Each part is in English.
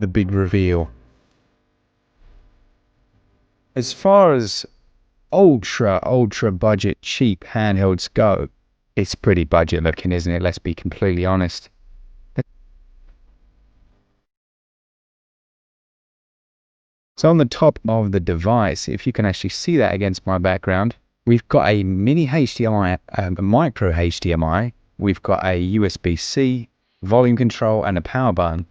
the big reveal. As far as ultra budget cheap handhelds go, it's pretty budget looking, isn't it? Let's be completely honest. So on the top of the device, if you can actually see that against my background, we've got a mini HDMI, a micro HDMI. We've got a USB-C, volume control, and a power button.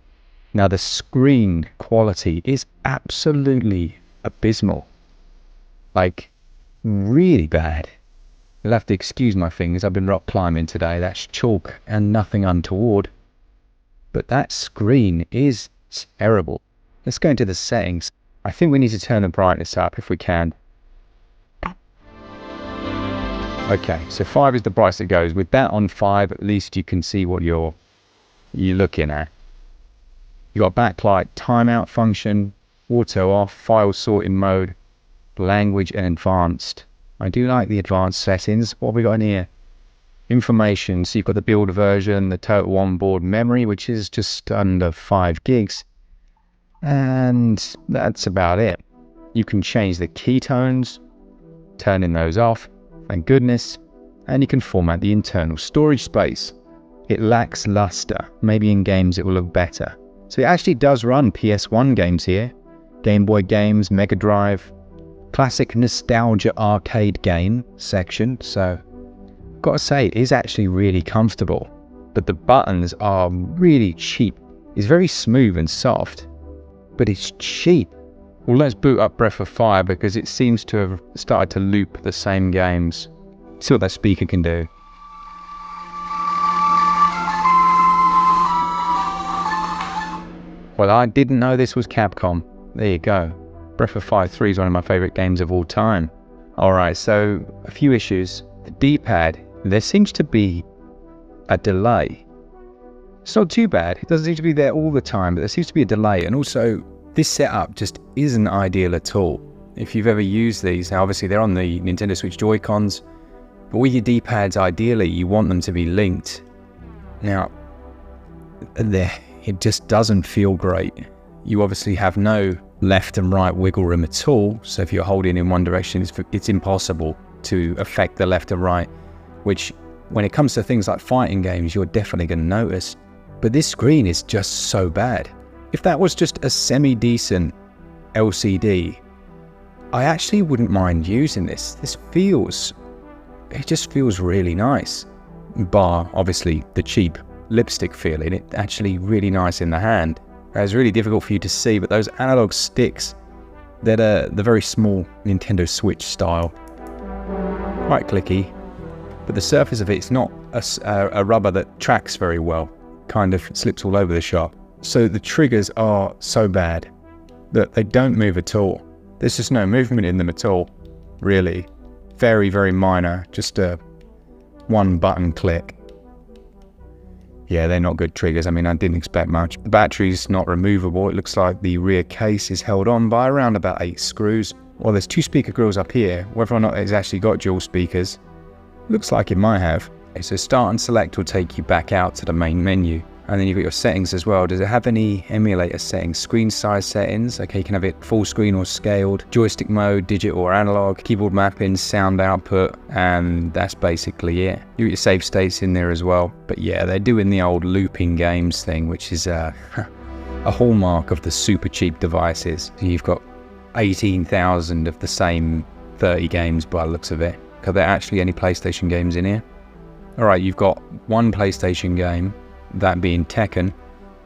Now the screen quality is absolutely abysmal. Like, really bad. You'll have to excuse my fingers, I've been rock climbing today. That's chalk and nothing untoward. But that screen is terrible. Let's go into the settings. I think we need to turn the brightness up if we can. Okay, so 5 is the brightest it goes. With that on 5, at least you can see what you're looking at. You got backlight, timeout function, auto off, file sorting mode, language, and advanced. I do like the advanced settings. What have we got in here? Information. So you've got the build version, the total onboard memory, which is just under 5 gigs. And that's about it. You can change the keytones, turning those off, thank goodness. And you can format the internal storage space. It lacks luster. Maybe in games it will look better. So it actually does run PS1 games here. Game Boy games, Mega Drive, classic nostalgia arcade game section. So gotta say, it is actually really comfortable. But the buttons are really cheap. It's very smooth and soft, but it's cheap. Well, let's boot up Breath of Fire because it seems to have started to loop the same games. See what that speaker can do. Well, I didn't know this was Capcom. There you go. Breath of Fire 3 is one of my favourite games of all time. Alright, so a few issues. The D-pad, there seems to be a delay. It's not too bad. It doesn't seem to be there all the time, but there seems to be a delay. And also, this setup just isn't ideal at all. If you've ever used these, now obviously they're on the Nintendo Switch Joy-Cons, but with your D-pads, ideally, you want them to be linked. Now, it just doesn't feel great. You obviously have no left and right wiggle room at all, so if you're holding in one direction, it's impossible to affect the left and right, which when it comes to things like fighting games, you're definitely going to notice. But this screen is just so bad. If that was just a semi-decent LCD, I actually wouldn't mind using this. It just feels really nice. Bar, obviously, the cheap lipstick feeling, it's actually really nice in the hand. It's really difficult for you to see, but those analog sticks, they're the very small Nintendo Switch style. Quite clicky, but the surface of it's not a rubber that tracks very well. Kind of slips all over the shop. So the triggers are so bad that they don't move at all. There's just no movement in them at all, really. Very, very minor, just a one button click. Yeah, they're not good triggers. I mean, I didn't expect much. The battery's not removable. It looks like the rear case is held on by around about 8 screws. Well, there's 2 speaker grills up here. Whether or not it's actually got dual speakers, looks like it might have. Okay, so start and select will take you back out to the main menu. And then you've got your settings as well. Does it have any emulator settings? Screen size settings. Okay, you can have it full screen or scaled. Joystick mode, digital or analog. Keyboard mapping, sound output. And that's basically it. You got your save states in there as well. But yeah, they're doing the old looping games thing, which is a hallmark of the super cheap devices. You've got 18,000 of the same 30 games by the looks of it. Are there actually any PlayStation games in here? Alright, you've got one PlayStation game, that being Tekken.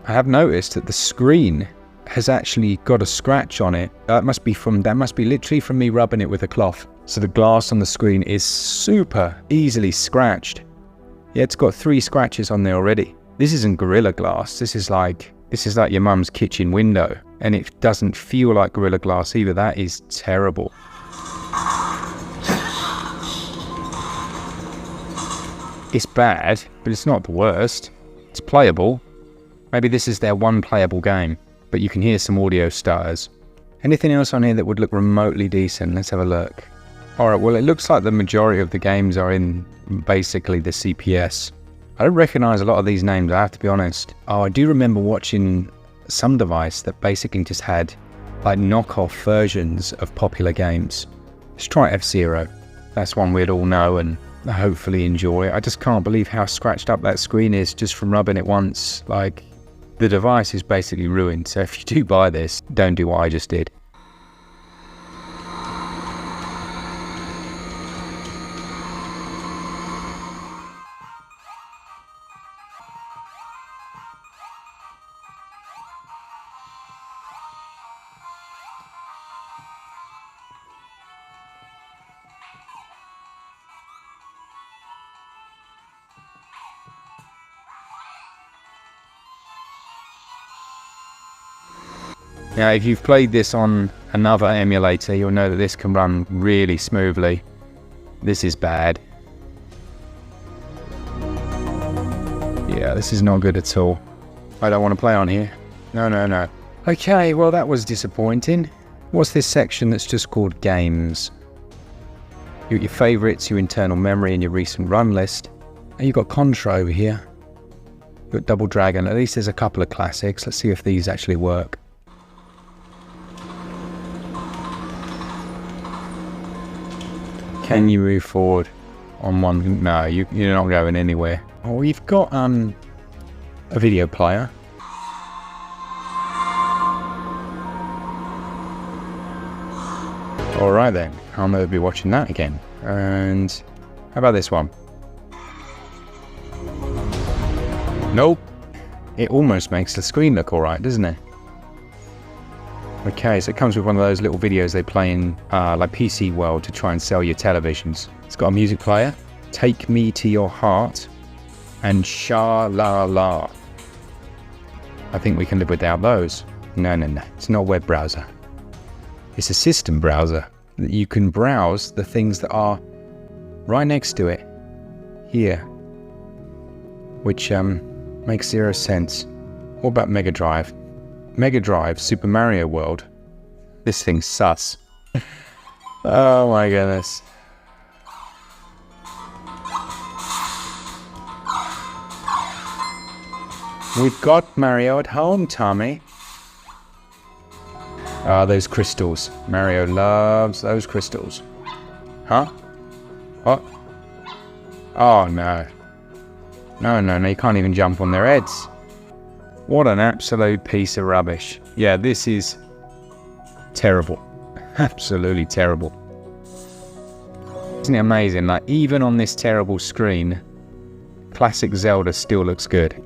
I have noticed that the screen has actually got a scratch on it. That must be literally from me rubbing it with a cloth. So the glass on the screen is super easily scratched. Yeah, it's got 3 scratches on there already. This isn't Gorilla Glass. This is like your mum's kitchen window, and it doesn't feel like Gorilla Glass either. That is terrible. It's bad, but it's not the worst. It's playable. Maybe this is their one playable game, but you can hear some audio stutters. Anything else on here that would look remotely decent? Let's have a look. Alright, well, it looks like the majority of the games are in basically the CPS. I don't recognise a lot of these names, I have to be honest. Oh, I do remember watching some device that basically just had like knockoff versions of popular games. Let's try F-Zero. That's one we'd all know and hopefully enjoy. I just can't believe how scratched up that screen is just from rubbing it once. Like, the device is basically ruined. So if you do buy this, don't do what I just did. Now, if you've played this on another emulator, you'll know that this can run really smoothly. This is bad. Yeah, this is not good at all. I don't want to play on here. No, no, no. Okay, well that was disappointing. What's this section that's just called Games? You've got your favourites, your internal memory, and your recent run list. And you've got Contra over here. You've got Double Dragon. At least there's a couple of classics. Let's see if these actually work. Can you move forward on one? No, you're not going anywhere. Oh, we've got a video player. All right then, I'll never be watching that again. And how about this one? Nope. It almost makes the screen look all right, doesn't it? Okay, so it comes with one of those little videos they play in like PC World to try and sell your televisions. It's got a music player, Take Me to Your Heart, and Sha La La. I think we can live without those. No, no, no, it's not a web browser. It's a system browser that you can browse the things that are right next to it, here, which makes zero sense. What about Mega Drive? Mega Drive, Super Mario World. This thing's sus. Oh my goodness. We've got Mario at home, Tommy. Ah, those crystals. Mario loves those crystals. Huh? What? Oh no. No, no, no, you can't even jump on their heads. What an absolute piece of rubbish. Yeah, this is terrible. Absolutely terrible. Isn't it amazing? Like, even on this terrible screen, classic Zelda still looks good.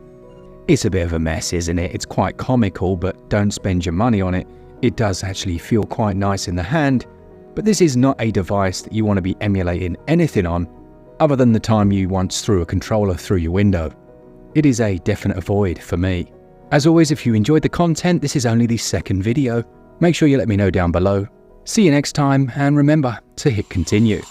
It's a bit of a mess, isn't it? It's quite comical, but don't spend your money on it. It does actually feel quite nice in the hand, but this is not a device that you want to be emulating anything on, other than the time you once threw a controller through your window. It is a definite avoid for me. As always, if you enjoyed the content, this is only the second video. Make sure you let me know down below. See you next time, and remember to hit continue.